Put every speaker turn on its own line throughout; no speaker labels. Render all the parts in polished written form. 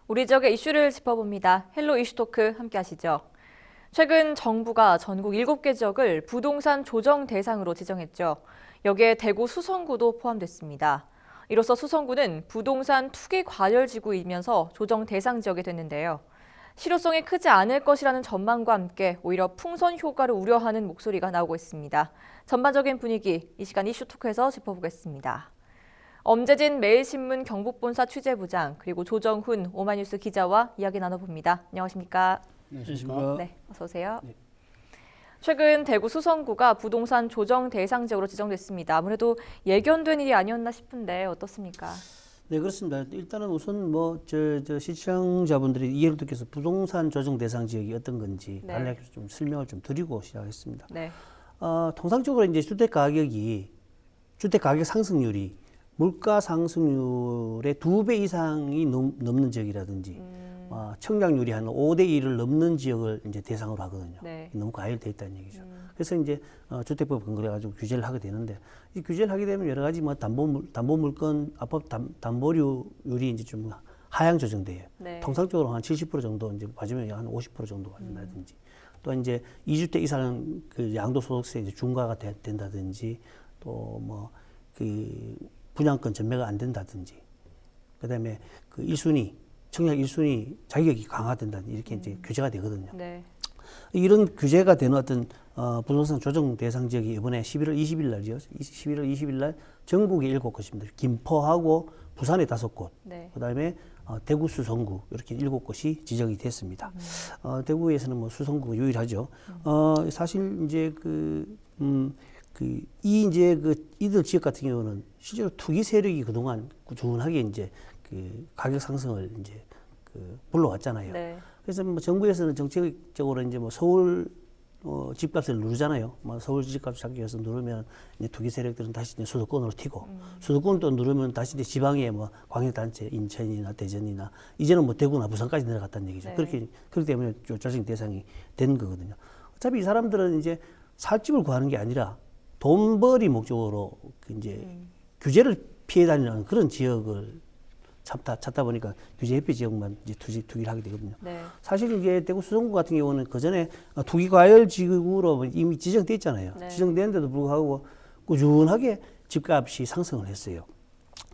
우리 지역의 이슈를 짚어봅니다. 헬로 이슈토크 함께 하시죠. 최근 정부가 전국 7개 지역을 부동산 조정 대상으로 지정했죠. 여기에 대구 수성구도 포함됐습니다. 이로써 수성구는 부동산 투기 과열지구이면서 조정 대상 지역이 됐는데요. 실효성이 크지 않을 것이라는 전망과 함께 오히려 풍선 효과를 우려하는 목소리가 나오고 있습니다. 전반적인 분위기 이 시간 이슈토크에서 짚어보겠습니다. 엄재진 매일신문 경북본사 취재부장 그리고 조정훈 오마이뉴스 기자와 이야기 나눠봅니다. 안녕하십니까?
안녕하십니까?
네, 어서 오세요.
네.
최근 대구 수성구가 부동산 조정 대상 지역으로 지정됐습니다. 아무래도 예견된 일이 아니었나 싶은데 어떻습니까?
네, 그렇습니다. 일단은 우선 시청자분들이 이해를 듣기 위해서 부동산 조정 대상 지역이 어떤 건지
네.
간략히 좀 설명을 좀 드리고 시작하겠습니다.
네.
통상적으로 이제 주택 가격 상승률이 물가 상승률의 2배 이상이 넘는 지역이라든지 청약률이 한 5대 1을 넘는 지역을 이제 대상으로 하거든요.
네.
너무 과열돼 있다는 얘기죠. 그래서 이제 주택법 근거를 가지고 규제를 하게 되는데 이 규제를 하게 되면 여러 가지 뭐 담보물건 압법 담보료율이 이제 좀 하향 조정돼요.
네.
통상적으로 한 70% 정도 이제 맞으면 한 50% 정도 받는다든지 또 이제 2주택 이상 그 양도소득세 이제 중과가 된다든지 또 뭐 그 분양권 전매가 안 된다든지 그다음에 그 1순위 청약 1순위 자격이 강화된다든지 이렇게 이제 규제가 되거든요.
네.
이런 규제가 되는 어떤 부동산 조정 대상 지역이 이번에 11월 20일 날이요. 11월 20일 날 전국에 7곳입니다. 김포하고 부산에 5곳,
네.
그다음에 대구 수성구 이렇게 7곳이 지정이 됐습니다. 대구에서는 뭐 수성구가 유일하죠. 사실 이제 이들 지역 같은 경우는 실제로 투기 세력이 그동안 꾸준하게 이제 그 가격 상승을 이제 불러왔잖아요.
네.
그래서 뭐 정부에서는 정책적으로 이제 뭐 서울 집값을 누르잖아요. 뭐 서울 집값 잡기 위해서 누르면 이제 투기 세력들은 다시 이제 수도권으로 튀고 수도권 또 누르면 다시 이제 지방에 뭐 광역단체 인천이나 대전이나 이제는 뭐 대구나 부산까지 내려갔다는 얘기죠.
네.
그렇기 때문에 조정 대상이 된 거거든요. 어차피 이 사람들은 이제 살 집을 구하는 게 아니라 돈벌이 목적으로 이제 규제를 피해 다니는 그런 지역을 찾다 보니까 규제 회피 지역만 이제 투기를 하게 되거든요.
네.
사실 이게 대구 수성구 같은 경우는 그 전에 투기 과열 지구로 이미 지정돼 있잖아요.
네.
지정되는데도 불구하고 꾸준하게 집값이 상승을 했어요.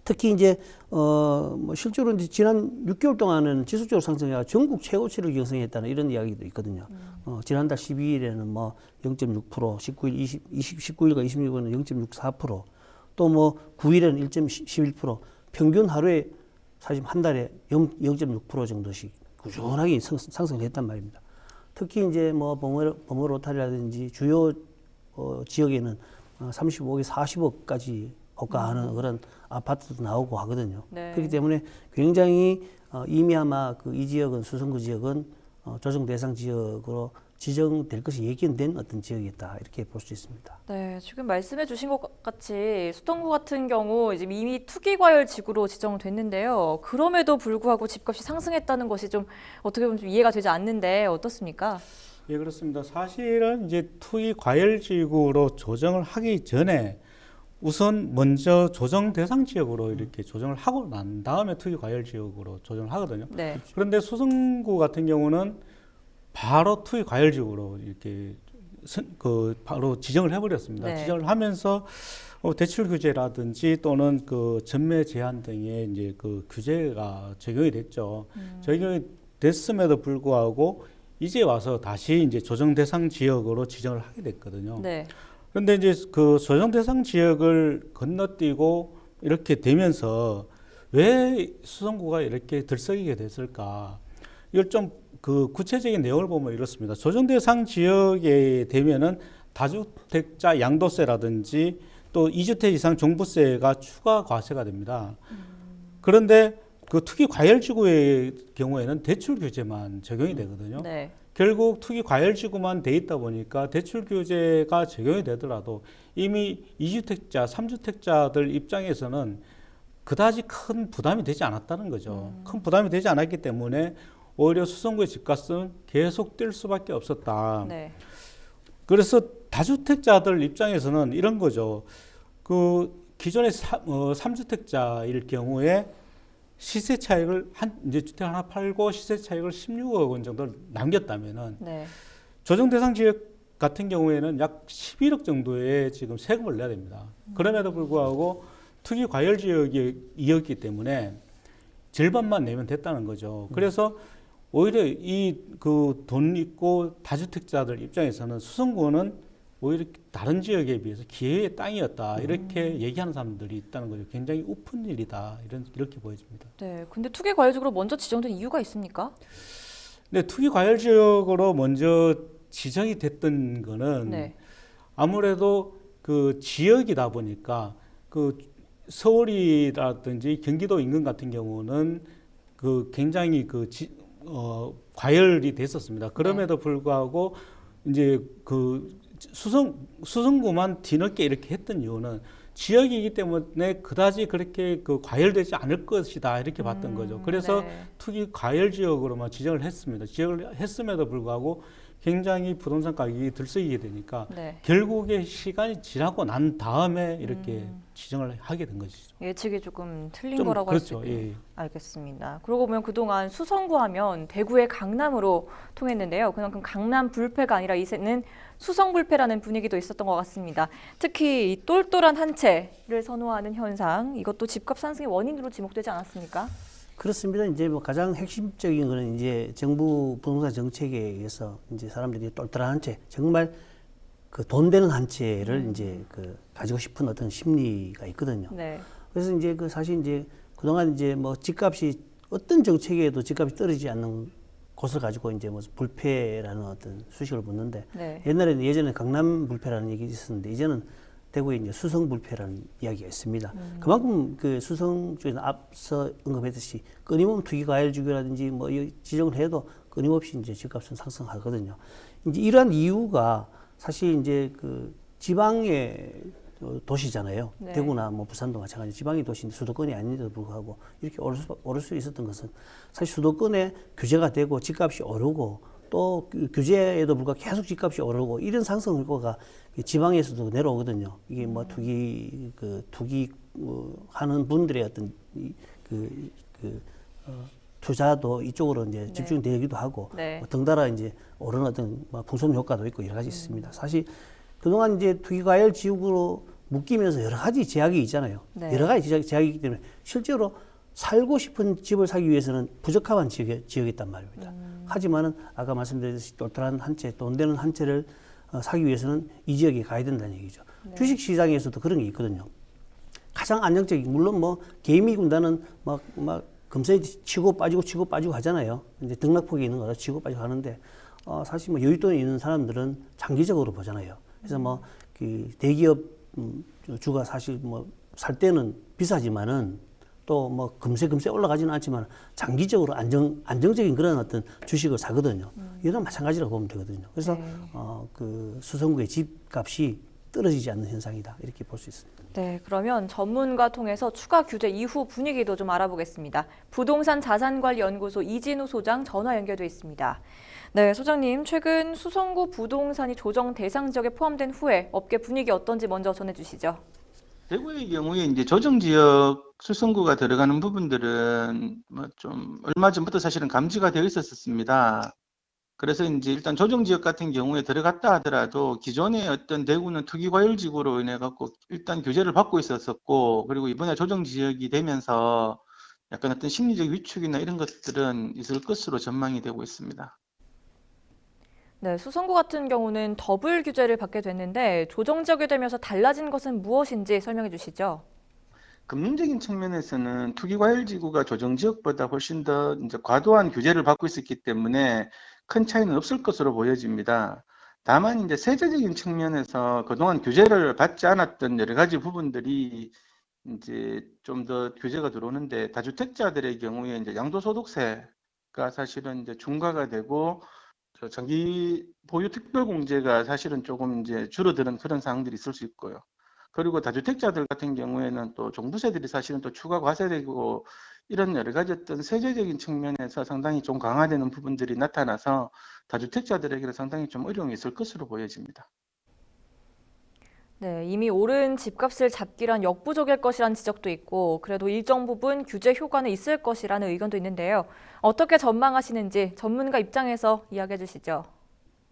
특히 이제 뭐 실제로 이제 지난 6개월 동안은 지속적으로 상승해가 전국 최고치를 경성했다는 이런 이야기도 있거든요. 지난달 12일에는 뭐 0.6%, 19일과 26일은 0.64%, 또 뭐 9일에는 1.11%, 평균 하루에 사실 한 달에 0.6% 정도씩 꾸준하게 상승을 했단 말입니다. 특히 이제 뭐 범어 로타리라든지 주요 지역에는 35억, 40억까지 고가하는 그런 아파트도 나오고 하거든요.
네.
그렇기 때문에 굉장히 이미 아마 이 지역은 수성구 지역은 조정 대상 지역으로 지정될 것이 예견된 어떤 지역이었다 이렇게 볼 수 있습니다.
네, 지금 말씀해 주신 것 같이 수성구 같은 경우 이제 이미 투기 과열 지구로 지정됐는데요. 그럼에도 불구하고 집값이 상승했다는 것이 좀 어떻게 보면 좀 이해가 되지 않는데 어떻습니까?
예, 그렇습니다. 사실은 이제 투기 과열지구로 조정을 하기 전에 우선 먼저 조정 대상 지역으로 이렇게 조정을 하고 난 다음에 투기 과열 지역으로 조정을 하거든요.
네.
그런데 수성구 같은 경우는 바로 투기 과열 지역으로 이렇게 바로 지정을 해버렸습니다.
네.
지정을 하면서 대출 규제라든지 또는 그 전매 제한 등의 이제 그 규제가 적용이 됐죠. 적용이 됐음에도 불구하고 이제 와서 다시 이제 조정 대상 지역으로 지정을 하게 됐거든요.
네.
그런데 이제 그 조정 대상 지역을 건너뛰고 이렇게 되면서 왜 수성구가 이렇게 들썩이게 됐을까? 이걸 좀 그 구체적인 내용을 보면 이렇습니다. 조정 대상 지역에 되면은 다주택자 양도세라든지 또 2주택 이상 종부세가 추가 과세가 됩니다. 그런데 그 투기 과열지구의 경우에는 대출 규제만 적용이 되거든요.
네.
결국 투기 과열지구만 돼 있다 보니까 대출 규제가 적용이 되더라도 이미 2주택자, 3주택자들 입장에서는 그다지 큰 부담이 되지 않았다는 거죠. 큰 부담이 되지 않았기 때문에 오히려 수성구의 집값은 계속 뛸 수밖에 없었다.
네.
그래서 다주택자들 입장에서는 이런 거죠. 그 기존의 3주택자일 경우에 시세 차익을 이제 주택 하나 팔고 시세 차익을 16억 원 정도 남겼다면은
네.
조정 대상 지역 같은 경우에는 약 11억 정도의 지금 세금을 내야 됩니다. 그럼에도 불구하고 투기 과열 지역이었기 때문에 절반만 내면 됐다는 거죠. 그래서 오히려 이 그 돈 있고 다주택자들 입장에서는 수성구는 오히려 다른 지역에 비해서 기회의 땅이었다 이렇게 얘기하는 사람들이 있다는 거죠. 굉장히 우픈 일이다 이렇게 보여집니다.
네. 근데 투기 과열지구로 먼저 지정된 이유가 있습니까?
근데 투기 과열 지역으로 먼저 지정이 됐던 거는
네.
아무래도 그 지역이다 보니까 그 서울이라든지 경기도 인근 같은 경우는 그 굉장히 과열이 됐었습니다. 그럼에도 불구하고 이제 그 수성구만 뒤늦게 이렇게 했던 이유는 지역이기 때문에 그다지 그렇게 그 과열되지 않을 것이다 이렇게 봤던 거죠. 그래서
네.
투기 과열 지역으로만 지정을 했습니다. 지정을 했음에도 불구하고 굉장히 부동산 가격이 들썩이게 되니까
네.
결국에 시간이 지나고 난 다음에 이렇게 지정을 하게 된 것이죠.
예측이 조금 틀린
좀
거라고 할 수
그렇죠.
있겠네요.
예.
알겠습니다. 그러고 보면 그동안 수성구 하면 대구의 강남으로 통했는데요. 그만큼 강남 불패가 아니라 이제는 수성 불패라는 분위기도 있었던 것 같습니다. 특히 이 똘똘한 한 채를 선호하는 현상, 이것도 집값 상승의 원인으로 지목되지 않았습니까?
그렇습니다. 이제 뭐 가장 핵심적인 거는 이제 정부 부동산 정책에 의해서 이제 사람들이 똘똘한 한 채, 정말 그 돈 되는 한 채를 이제 그 가지고 싶은 어떤 심리가 있거든요.
네.
그래서 이제 그 사실 이제 그동안 이제 뭐 집값이 어떤 정책에도 집값이 떨어지지 않는 곳을 가지고 이제 뭐 불패라는 어떤 수식을 붙는데
네.
예전에 강남 불패라는 얘기 있었는데 이제는 대구에 이제 수성 불패라는 이야기가 있습니다. 그만큼 그 수성 쪽에서 앞서 언급했듯이 끊임없는 투기 과열 주기라든지 뭐 지정을 해도 끊임없이 이제 집값은 상승하거든요. 이제 이러한 이유가 사실 이제 그 지방의 도시잖아요.
네.
대구나 뭐 부산도 마찬가지 지방의 도시인데 수도권이 아닌데도 불구하고 이렇게 오를 수 있었던 것은 사실 수도권에 규제가 되고 집값이 오르고 또 규제에도 불구하고 계속 집값이 오르고 이런 상승 효과가 지방에서도 내려오거든요. 이게 뭐 투기 하는 분들의 어떤 투자도 이쪽으로 이제
네.
집중되기도 하고
네.
뭐 덩달아 이제 오르는 어떤 뭐 풍선 효과도 있고 여러 가지 있습니다. 사실 그동안 이제 투기과열 지역으로 묶이면서 여러 가지 제약이 있잖아요.
네.
여러 가지 제약이 있기 때문에 실제로 살고 싶은 집을 사기 위해서는 부적합한 지역이 있단 말입니다. 하지만은 아까 말씀드렸듯이 똘똘한 한 채, 돈 되는 한 채를 사기 위해서는 이 지역에 가야 된다는 얘기죠.
네.
주식 시장에서도 그런 게 있거든요. 가장 안정적인, 물론 뭐 개미 군단은 막 금세 치고 빠지고 하잖아요. 이제 등락폭이 있는 거라 치고 빠지고 하는데 사실 뭐 여윳돈이 있는 사람들은 장기적으로 보잖아요. 그래서 뭐 그 대기업 주가 사실 뭐 살 때는 비싸지만은 또 뭐 금세 올라가지는 않지만 장기적으로 안정적인 그런 어떤 주식을 사거든요. 이런 마찬가지라고 보면 되거든요. 그래서
네.
그 수성구의 집값이 떨어지지 않는 현상이다 이렇게 볼 수 있습니다.
네, 그러면 전문가 통해서 추가 규제 이후 분위기도 좀 알아보겠습니다. 부동산 자산관리연구소 이진우 소장 전화 연결돼 있습니다. 네, 소장님, 최근 수성구 부동산이 조정 대상 지역에 포함된 후에 업계 분위기 어떤지 먼저 전해주시죠.
대구의 경우에 이제 조정 지역 수성구가 들어가는 부분들은 뭐 좀 얼마 전부터 사실은 감지가 되어 있었습니다. 그래서 이제 일단 조정 지역 같은 경우에 들어갔다 하더라도 기존의 어떤 대구는 투기 과열 지구로 인해 갖고 일단 규제를 받고 있었었고, 그리고 이번에 조정 지역이 되면서 약간 어떤 심리적 위축이나 이런 것들은 있을 것으로 전망이 되고 있습니다.
네, 수성구 같은 경우는 더블 규제를 받게 됐는데 조정 지역이 되면서 달라진 것은 무엇인지 설명해 주시죠.
금융적인 측면에서는 투기 과열 지구가 조정 지역보다 훨씬 더 이제 과도한 규제를 받고 있었기 때문에 큰 차이는 없을 것으로 보여집니다. 다만 이제 세제적인 측면에서 그동안 규제를 받지 않았던 여러 가지 부분들이 이제 좀 더 규제가 들어오는데, 다주택자들의 경우에 이제 양도소득세가 사실은 이제 중과가 되고 장기 보유 특별공제가 사실은 조금 이제 줄어드는 그런 상황들이 있을 수 있고요. 그리고 다주택자들 같은 경우에는 또 종부세들이 사실은 또 추가 과세되고 이런 여러 가지 어떤 세제적인 측면에서 상당히 좀 강화되는 부분들이 나타나서 다주택자들에게는 상당히 좀 어려움이 있을 것으로 보여집니다.
네, 이미 오른 집값을 잡기란 역부족일 것이라는 지적도 있고 그래도 일정 부분 규제 효과는 있을 것이라는 의견도 있는데요. 어떻게 전망하시는지 전문가 입장에서 이야기해 주시죠.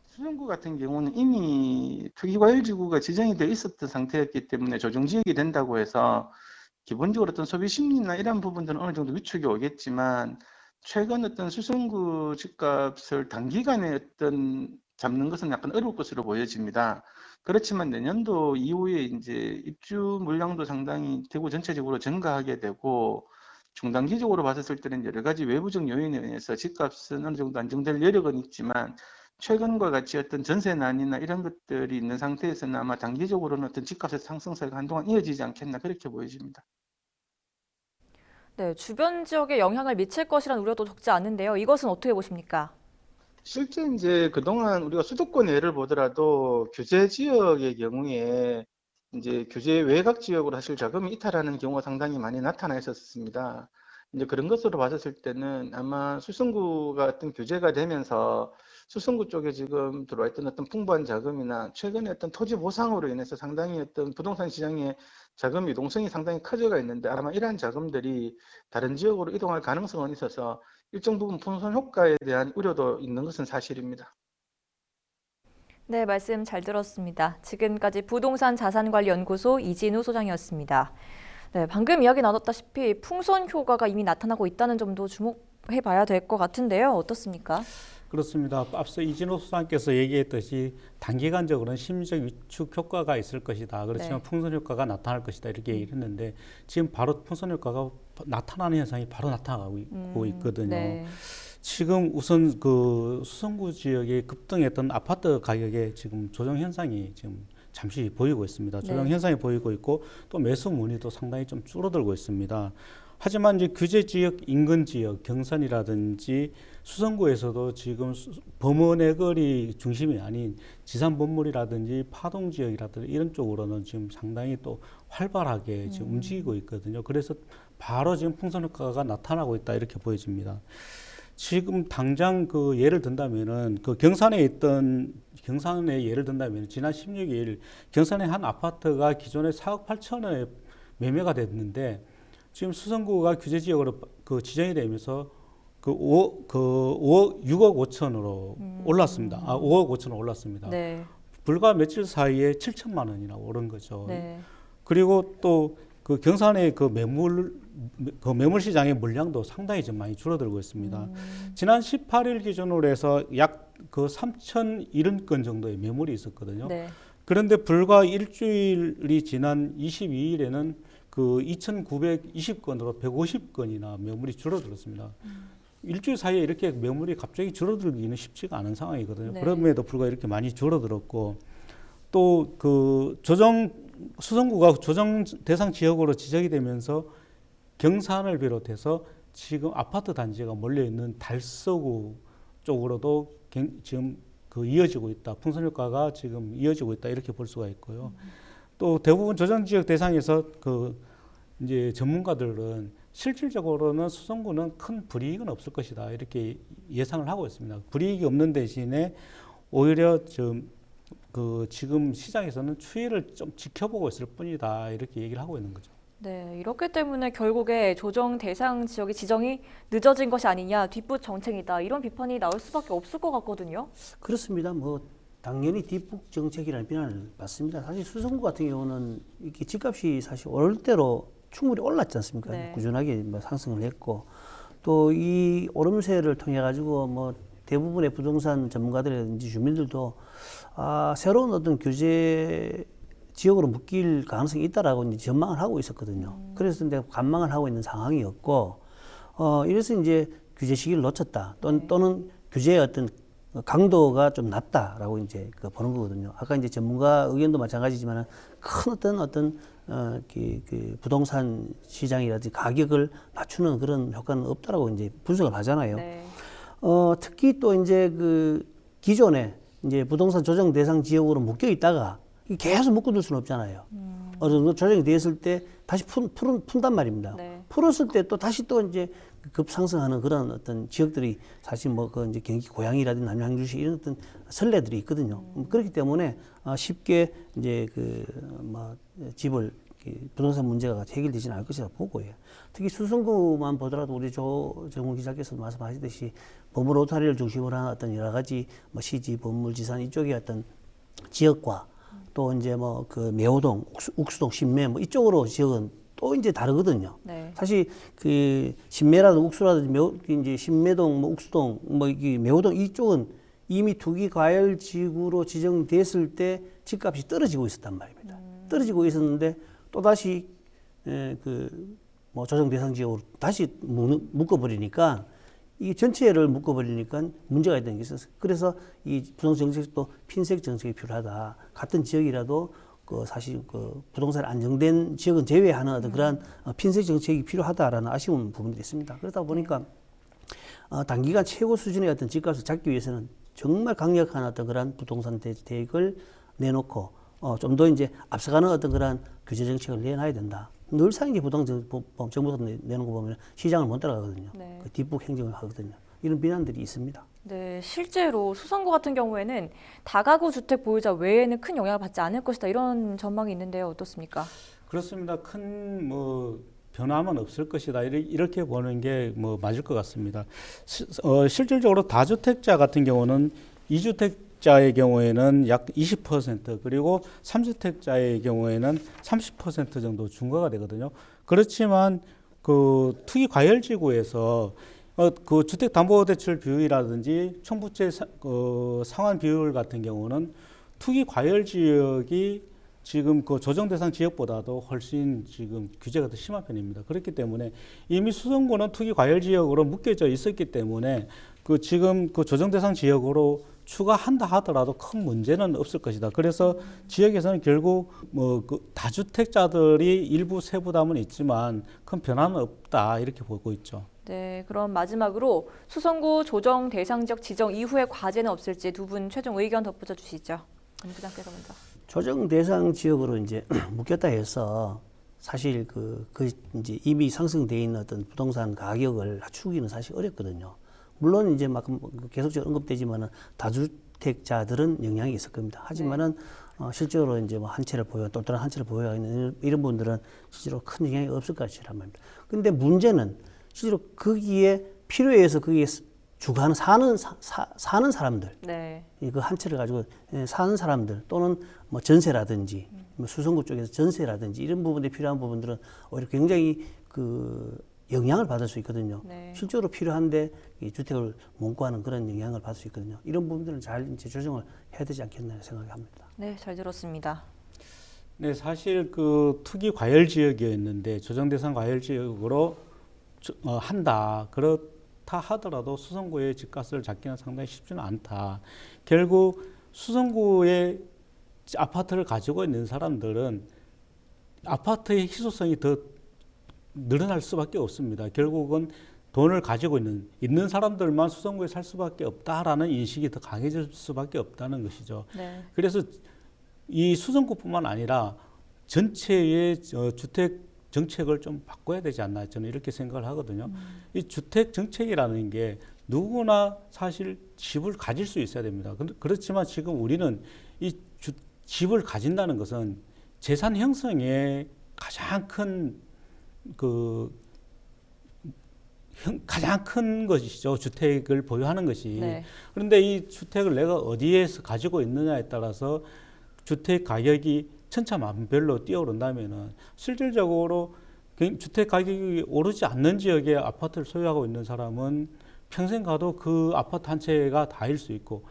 수성구 같은 경우는 이미 투기과열지구가 지정이 되어 있었던 상태였기 때문에 조정지역이 된다고 해서 기본적으로 어떤 소비 심리나 이런 부분들은 어느 정도 위축이 오겠지만 최근 어떤 수성구 집값을 단기간에 잡는 것은 약간 어려울 것으로 보여집니다. 그렇지만 내년도 이후에 이제 입주 물량도 상당히 대구 전체적으로 증가하게 되고 중단기적으로 봤을 때는 여러 가지 외부적 요인에 의해서 집값은 어느 정도 안정될 여력은 있지만 최근과 같이 어떤 전세난이나 이런 것들이 있는 상태에서는 아마 단기적으로는 어떤 집값의 상승세가 한동안 이어지지 않겠나 그렇게 보여집니다.
네, 주변 지역에 영향을 미칠 것이라는 우려도 적지 않은데요. 이것은 어떻게 보십니까?
실제 이제 그동안 우리가 수도권 예를 보더라도 규제 지역의 경우에 이제 규제 외곽 지역으로 사실 자금이 이탈하는 경우가 상당히 많이 나타나 있었습니다. 이제 그런 것으로 봤을 때는 아마 수성구가 어떤 규제가 되면서 수성구 쪽에 지금 들어와 있던 어떤 풍부한 자금이나 최근에 어떤 토지 보상으로 인해서 상당히 어떤 부동산 시장의 자금 유동성이 상당히 커져가 있는데 아마 이러한 자금들이 다른 지역으로 이동할 가능성은 있어서 일정 부분 분산 효과에 대한 우려도 있는 것은 사실입니다.
네, 말씀 잘 들었습니다. 지금까지 부동산 자산관리연구소 이진우 소장이었습니다. 네, 방금 이야기 나눴다시피 풍선 효과가 이미 나타나고 있다는 점도 주목해 봐야 될 것 같은데요. 어떻습니까?
그렇습니다. 앞서 이진호 소장께서 얘기했듯이 단기간적으로는 심리적 위축 효과가 있을 것이다. 그렇지만
네.
풍선 효과가 나타날 것이다. 이렇게 얘기를 했는데 지금 바로 풍선 효과가 나타나는 현상이 바로 나타나고 있거든요.
네.
지금 우선 그 수성구 지역에 급등했던 아파트 가격에 지금 조정 현상이 지금 잠시 보이고 있습니다. 조정
네.
현상이 보이고 있고 또 매수 문의도 상당히 좀 줄어들고 있습니다. 하지만 이제 규제 지역 인근 지역 경산이라든지 수성구에서도 지금 범원의 거리 중심이 아닌 지산 본물이라든지 파동 지역이라든지 이런 쪽으로는 지금 상당히 또 활발하게 지금 움직이고 있거든요. 그래서 바로 지금 풍선 효과가 나타나고 있다 이렇게 보여집니다. 지금 당장 그 예를 든다면은 그 경산에 예를 든다면 지난 16일 경산의 한 아파트가 기존에 4억 8천원에 매매가 됐는데 지금 수성구가 규제 지역으로 그 지정이 되면서 그 6억 5천으로 올랐습니다. 5억 5천으로 올랐습니다.
네.
불과 며칠 사이에 7천만 원이나 오른 거죠.
네.
그리고 또 그 경산의 그 매물 시장의 물량도 상당히 좀 많이 줄어들고 있습니다. 지난 18일 기준으로 해서 약 그 3,070건 정도의 매물이 있었거든요.
네.
그런데 불과 일주일이 지난 22일에는 그 2,920건으로 150건이나 매물이 줄어들었습니다. 일주일 사이에 이렇게 매물이 갑자기 줄어들기는 쉽지가 않은 상황이거든요.
네.
그럼에도 불구하고 이렇게 많이 줄어들었고 또 그 수성구가 조정 대상 지역으로 지정이 되면서 경산을 비롯해서 지금 아파트 단지가 몰려 있는 달서구 쪽으로도 지금 그 이어지고 있다. 풍선 효과가 지금 이어지고 있다. 이렇게 볼 수가 있고요. 또 대부분 조정 지역 대상에서 그 이제 전문가들은 실질적으로는 수성구는 큰 불이익은 없을 것이다. 이렇게 예상을 하고 있습니다. 불이익이 없는 대신에 오히려 지금 시장에서는 추이를 좀 지켜보고 있을 뿐이다. 이렇게 얘기를 하고 있는 거죠.
네, 이렇기 때문에 결국에 조정 대상 지역의 지정이 늦어진 것이 아니냐, 뒷북 정책이다 이런 비판이 나올 수밖에 없을 것 같거든요.
그렇습니다. 뭐 당연히 뒷북 정책이라는 비난을 받습니다. 사실 수성구 같은 경우는 이렇게 집값이 사실 오를 대로 충분히 올랐지 않습니까?
네.
꾸준하게 뭐 상승을 했고 또 이 오름세를 통해 가지고 뭐 대부분의 부동산 전문가들이라든지 주민들도 새로운 어떤 규제 지역으로 묶일 가능성이 있다라고 이제 전망을 하고 있었거든요. 그래서 이제 관망을 하고 있는 상황이었고, 이래서 이제 규제 시기를 놓쳤다. 또는 규제의 어떤 강도가 좀 낮다라고 이제 보는 거거든요. 아까 이제 전문가 의견도 마찬가지지만 큰 어떤 그 부동산 시장이라든지 가격을 낮추는 그런 효과는 없다라고 이제 분석을 하잖아요.
네.
특히 또 이제 그 기존에 이제 부동산 조정 대상 지역으로 묶여 있다가 계속 묶어둘 수는 없잖아요. 어느 정도 조정이 되었을 때 다시 푼단 말입니다.
네.
풀었을 때 또 다시 또 이제 급상승하는 그런 어떤 지역들이 사실 뭐 그 이제 경기 고양이라든지 남양주시 이런 어떤 선례들이 있거든요. 그렇기 때문에 쉽게 이제 그 뭐 집을 부동산 문제가 해결되지는 않을 것이라 보고요. 특히 수성구만 보더라도 우리 조정훈 기자께서도 말씀하셨듯이 보물 오타리를 중심으로 한 어떤 여러 가지 뭐 시지, 건물, 지산 이쪽의 어떤 지역과 또 이제 뭐 그 매호동, 욱수동, 신매 뭐 이쪽으로 지역은 또 이제 다르거든요.
네.
사실 그 신매라든지 욱수라든지 이제 신매동, 뭐 욱수동, 뭐 이 매호동 이쪽은 이미 투기 과열 지구로 지정됐을 때 집값이 떨어지고 있었단 말입니다. 떨어지고 있었는데 또 다시 그 뭐 조정 대상 지역으로 다시 묶어버리니까 이 전체를 묶어버리니까 문제가 있다는 게 있었어요. 그래서 이 부동산 정책도 핀셋 정책이 필요하다. 같은 지역이라도 그 사실 그 부동산 안정된 지역은 제외하는 어떤 그러한 핀셋 정책이 필요하다라는 아쉬운 부분들이 있습니다. 그러다 보니까 단기간 최고 수준의 어떤 집값을 잡기 위해서는 정말 강력한 어떤 그런 부동산 대책을 내놓고 좀 더 이제 앞서가는 어떤 그런 규제 정책을 내놔야 된다. 늘상 이제 부동산법 정부에서 내는 거 보면 시장을 못 따라가거든요.
네.
그 뒷북 행정을 하거든요. 이런 비난들이 있습니다.
네, 실제로 수성구 같은 경우에는 다가구 주택 보유자 외에는 큰 영향을 받지 않을 것이다 이런 전망이 있는데요. 어떻습니까?
그렇습니다. 큰 뭐 변화는 없을 것이다. 이렇게 보는 게 뭐 맞을 것 같습니다. 실질적으로 다주택자 같은 경우는 2주택자의 경우에는 약 20% 그리고 3주택자의 경우에는 30% 정도 증가가 되거든요. 그렇지만 그 투기 과열 지구에서 그 주택담보대출 비율이라든지 총부채 상환 비율 같은 경우는 투기 과열 지역이 지금 그 조정 대상 지역보다도 훨씬 지금 규제가 더 심한 편입니다. 그렇기 때문에 이미 수성구는 투기 과열 지역으로 묶여져 있었기 때문에 그 지금 그 조정 대상 지역으로 추가한다 하더라도 큰 문제는 없을 것이다. 그래서 지역에서는 결국 뭐 그 다주택자들이 일부 세부담은 있지만 큰 변화는 없다 이렇게 보고 있죠.
네, 그럼 마지막으로 수성구 조정 대상 지역 지정 이후에 과제는 없을지 두 분 최종 의견 덧붙여 주시죠. 안 부장께서 먼저.
조정 대상 지역으로 이제 묶였다 해서 사실 그 이제 이미 상승돼 있는 어떤 부동산 가격을 낮추기는 사실 어렵거든요. 물론 이제 막 계속적으로 언급되지만은 다주택자들은 영향이 있을 겁니다. 하지만은 실제로 이제 뭐 한 채를 보유, 똘똘한 한 채를 보유하고 있는 이런 분들은 실제로 큰 영향이 없을 것이란 말입니다. 근데 문제는 실제로 거기에 필요에 의해서 거기에 주가는 사는 사람들,
네.
그 한 채를 가지고 사는 사람들 또는 뭐 전세라든지 뭐 수성구 쪽에서 전세라든지 이런 부분에 필요한 부분들은 오히려 굉장히 그 영향을 받을 수 있거든요.
네.
실제로 필요한데 이 주택을 못 구하는 그런 영향을 받을 수 있거든요. 이런 부분들은 잘 이제 조정을 해야 되지 않겠나 생각합니다.
네, 잘 들었습니다.
네, 사실 그 투기 과열 지역이었는데 조정 대상 과열 지역으로 한다. 그렇다 하더라도 수성구의 집값을 잡기는 상당히 쉽지는 않다. 결국 수성구의 아파트를 가지고 있는 사람들은 아파트의 희소성이 더 늘어날 수밖에 없습니다. 결국은 돈을 가지고 있는 사람들만 수성구에 살 수밖에 없다라는 인식이 더 강해질 수밖에 없다는 것이죠.
네.
그래서 이 수성구뿐만 아니라 전체의 주택 정책을 좀 바꿔야 되지 않나 저는 이렇게 생각을 하거든요. 이 주택 정책이라는 게 누구나 사실 집을 가질 수 있어야 됩니다. 그렇지만 지금 우리는 이 집을 가진다는 것은 재산 형성의 가장 큰 것이죠. 주택을 보유하는 것이.
네.
그런데 이 주택을 내가 어디에서 가지고 있느냐에 따라서 주택 가격이 천차만별로 뛰어오른다면은 실질적으로 주택 가격이 오르지 않는 지역에 아파트를 소유하고 있는 사람은 평생 가도 그 아파트 한 채가 다일 수 있고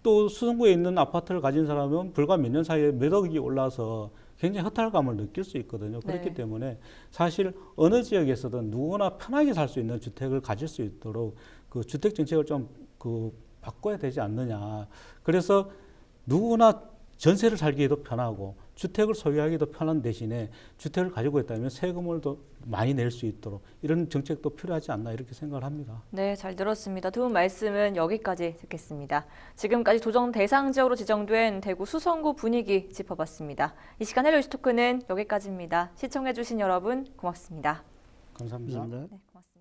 또 수성구에 있는 아파트를 가진 사람은 불과 몇 년 사이에 몇 억이 올라서 굉장히 허탈감을 느낄 수 있거든요. 그렇기
네.
때문에 사실 어느 지역에서든 누구나 편하게 살 수 있는 주택을 가질 수 있도록 그 주택 정책을 좀 바꿔야 되지 않느냐. 그래서 누구나 전세를 살기에도 편하고 주택을 소유하기도 편한 대신에 주택을 가지고 있다면 세금을 더 많이 낼 수 있도록 이런 정책도 필요하지 않나 이렇게 생각을 합니다.
네, 잘 들었습니다. 두 분 말씀은 여기까지 듣겠습니다. 지금까지 조정 대상 지역으로 지정된 대구 수성구 분위기 짚어봤습니다. 이 시간 헬로 이슈토크는 여기까지입니다. 시청해주신 여러분 고맙습니다.
감사합니다.
감사합니다.
네, 고맙습니다.